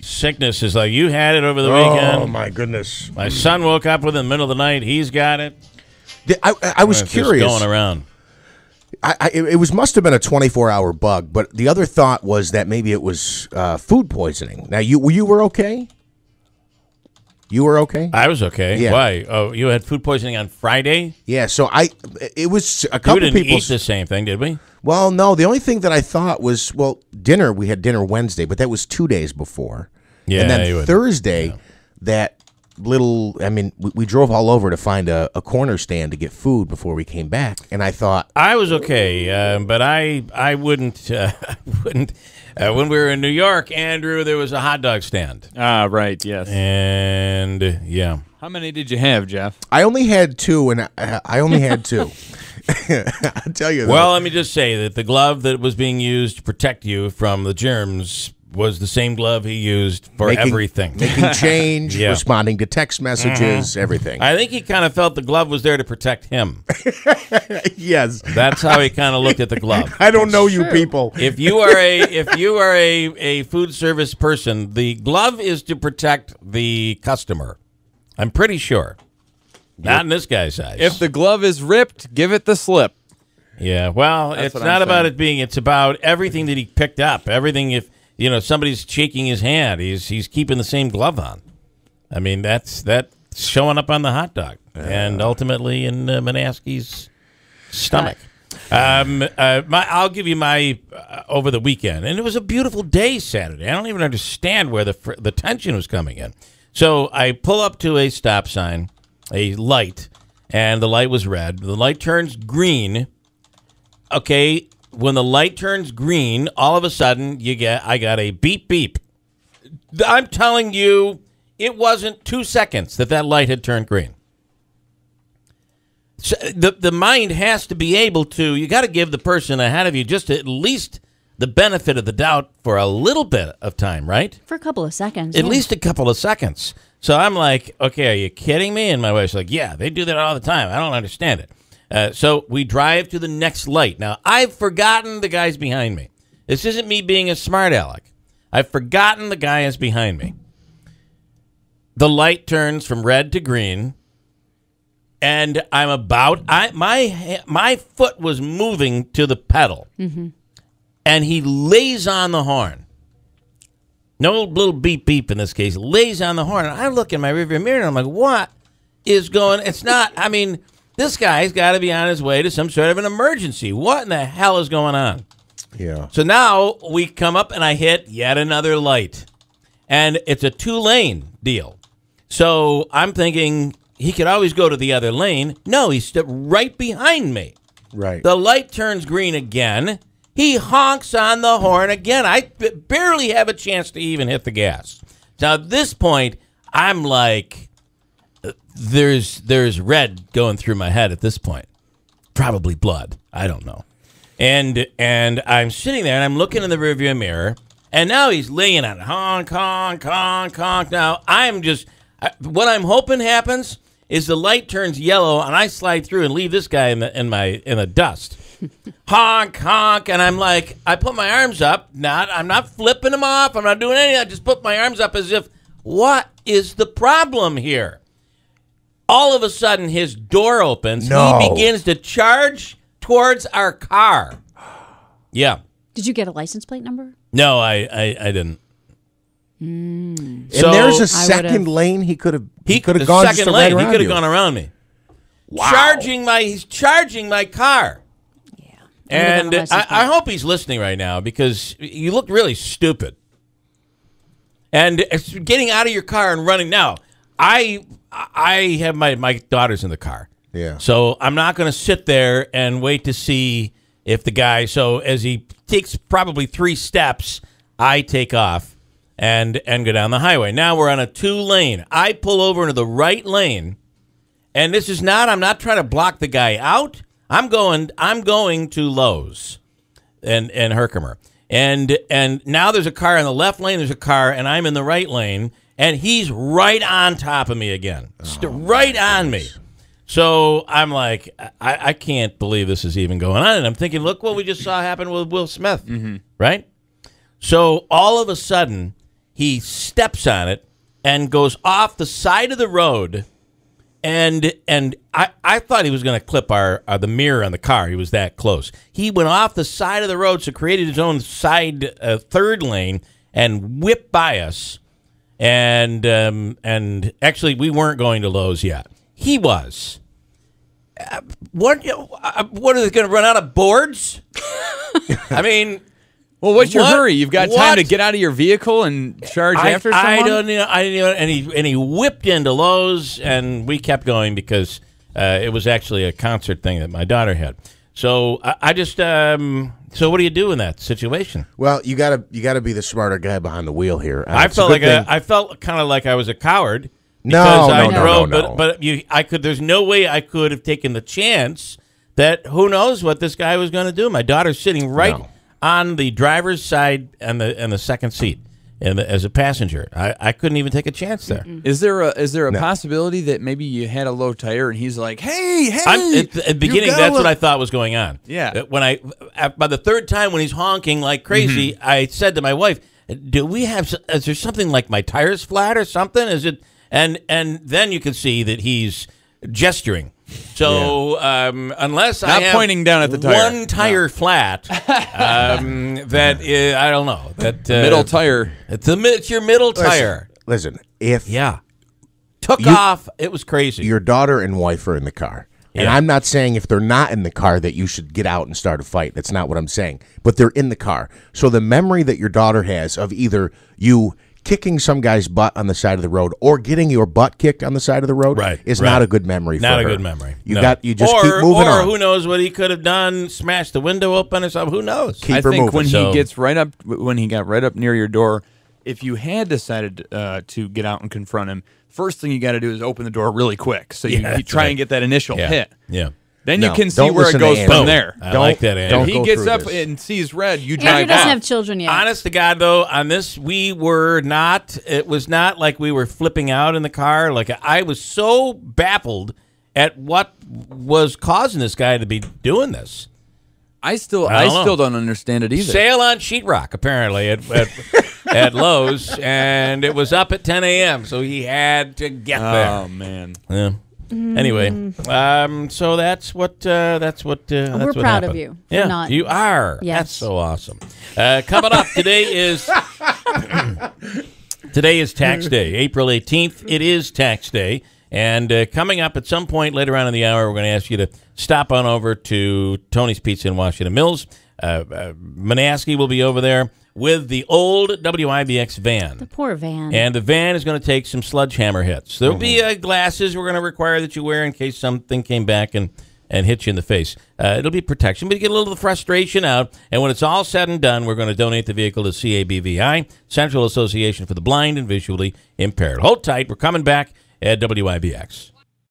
Sickness is like, you had it over the weekend. Oh, my goodness. My son woke up with it in the middle of the night. He's got it. I was curious. Just going around. It must have been a 24-hour bug, but the other thought was that maybe it was food poisoning. Now, you were okay? You were okay? I was okay. Yeah. Why? Oh, you had food poisoning on Friday? Yeah, so it was a couple people. We didn't eat the same thing, did we? Well, no, the only thing that I thought was, dinner, we had dinner Wednesday, but that was 2 days before. Yeah. And then Thursday, that little, we drove all over to find a corner stand to get food before we came back, and I thought. I was okay, but I wouldn't, when we were in New York, Andrew, there was a hot dog stand. Ah, right, yes. And, yeah. How many did you have, Jeff? I only had two, and I only had two. I'll tell you that. Well, let me just say that the glove that was being used to protect you from the germs was the same glove he used for everything. Making change, responding to text messages, everything. I think he kind of felt the glove was there to protect him. Yes. That's how he kind of looked at the glove. I don't know you people. If you are a food service person, the glove is to protect the customer. I'm pretty sure. Not in this guy's eyes. If the glove is ripped, give it the slip. Yeah, well, it's not about it being. It's about everything that he picked up. Everything. If somebody's shaking his hand, he's keeping the same glove on. I mean, that's showing up on the hot dog and ultimately in Manaski's stomach. I'll give you my over the weekend, and it was a beautiful day Saturday. I don't even understand where the tension was coming in. So I pull up to a stop sign, a light, and the light was red. The light turns green. Okay, when the light turns green, all of a sudden I got a beep beep. I'm telling you, it wasn't 2 seconds that light had turned green. So the mind has to be able to. You got to give the person ahead of you just at least the benefit of the doubt for a little bit of time, right? For a couple of seconds. At least a couple of seconds. So I'm like, okay, are you kidding me? And my wife's like, yeah, they do that all the time. I don't understand it. So we drive to the next light. Now, I've forgotten the guy's behind me. This isn't me being a smart aleck. I've forgotten the guy is behind me. The light turns from red to green, and my foot was moving to the pedal, and he lays on the horn. No little beep beep in this case. Lays on the horn, and I look in my rearview mirror, and I'm like, what is going? It's not. I mean, this guy's got to be on his way to some sort of an emergency. What in the hell is going on? Yeah. So now we come up, and I hit yet another light, and it's a 2-lane deal. So I'm thinking he could always go to the other lane. No, he stood right behind me. Right. The light turns green again. He honks on the horn again. I barely have a chance to even hit the gas. Now, at this point, I'm like, there's red going through my head at this point. Probably blood. I don't know. And I'm sitting there, and I'm looking in the rearview mirror, and now he's laying on it. Honk, honk, honk, honk. Now, what I'm hoping happens is the light turns yellow, and I slide through and leave this guy in the dust. Honk, honk, and I'm like, I put my arms up. I'm not flipping them off. I'm not doing anything. I just put my arms up as if, what is the problem here? All of a sudden, his door opens. No. He begins to charge towards our car. Yeah. Did you get a license plate number? No, I didn't. And there's a second lane he could have gone just second right lane. around He could have you. gone around me. Wow. He's charging my car. Yeah. And I hope he's listening right now because you look really stupid. And it's getting out of your car and running. Now, I have my daughters in the car. Yeah. So I'm not going to sit there and wait to see if the guy. So as he takes probably 3 steps, I take off and go down the highway. Now we're on a 2-lane. I pull over into the right lane, and this is not. I'm not trying to block the guy out. I'm going to Lowe's and Herkimer. And now there's a car in the left lane, there's a car, and I'm in the right lane, and he's right on top of me again. Right on me. So I'm like, I can't believe this is even going on. And I'm thinking, look what we just saw happen with Will Smith, right? So all of a sudden, he steps on it and goes off the side of the road. And I thought he was going to clip the mirror on the car. He was that close. He went off the side of the road, so created his own side third lane and whipped by us. And actually, we weren't going to Lowe's yet. He was. What are they going to run out of boards? I mean. Well, what's your hurry? You've got time to get out of your vehicle and charge after someone? I don't know. And he whipped into Lowe's, and we kept going because it was actually a concert thing that my daughter had. So I just so what do you do in that situation? Well, you gotta be the smarter guy behind the wheel here. I felt kind of like I was a coward because I drove, but I could. There's no way I could have taken the chance that who knows what this guy was going to do. My daughter's sitting right on the driver's side and the second seat, and as a passenger, I couldn't even take a chance there. Is there a possibility that maybe you had a low tire and he's like, hey, at the beginning, that's what I thought was going on. Yeah. When by the third time when he's honking like crazy, I said to my wife, is there something like my tire's flat or something? Is it? And then you can see that he's gesturing. So unless I have pointing down at the tire. One tire flat, that is, I don't know. That middle tire. It's your middle tire. Listen, if took off, it was crazy. Your daughter and wife are in the car. Yeah. And I'm not saying if they're not in the car that you should get out and start a fight. That's not what I'm saying. But they're in the car. So the memory that your daughter has of either you kicking some guy's butt on the side of the road or getting your butt kicked on the side of the road is not a good memory for her. Not a good memory. You just keep moving on. Or who knows what he could have done, smashed the window open or something. Who knows? Keep I her think moving. when he got right up near your door, if you had decided to get out and confront him, first thing you got to do is open the door really quick. So you try and get that initial hit. Yeah. Then you can see where it goes from there. I like that, Andrew. If he gets up and sees red, you drive off. Andrew doesn't have children yet. Honest to God, though, on this, we were not. It was not like we were flipping out in the car. Like I was so baffled at what was causing this guy to be doing this. I still don't understand it either. Sale on sheetrock, apparently, at Lowe's, and it was up at 10 a.m., so he had to get there. Oh, man. Yeah. Anyway, so that's what we're that's what proud happened. of you. Yeah, you are. Yes. That's so awesome. Coming up today is tax day, April 18th. It is tax day, and coming up at some point later on in the hour, we're going to ask you to stop on over to Tony's Pizza in Washington Mills. Manaski will be over there with the old WIBX van. The poor van. And the van is going to take some sledgehammer hits. There'll be glasses we're going to require that you wear in case something came back and hit you in the face. It'll be protection, but you get a little of the frustration out. And when it's all said and done, we're going to donate the vehicle to CABVI, Central Association for the Blind and Visually Impaired. Hold tight. We're coming back at WIBX.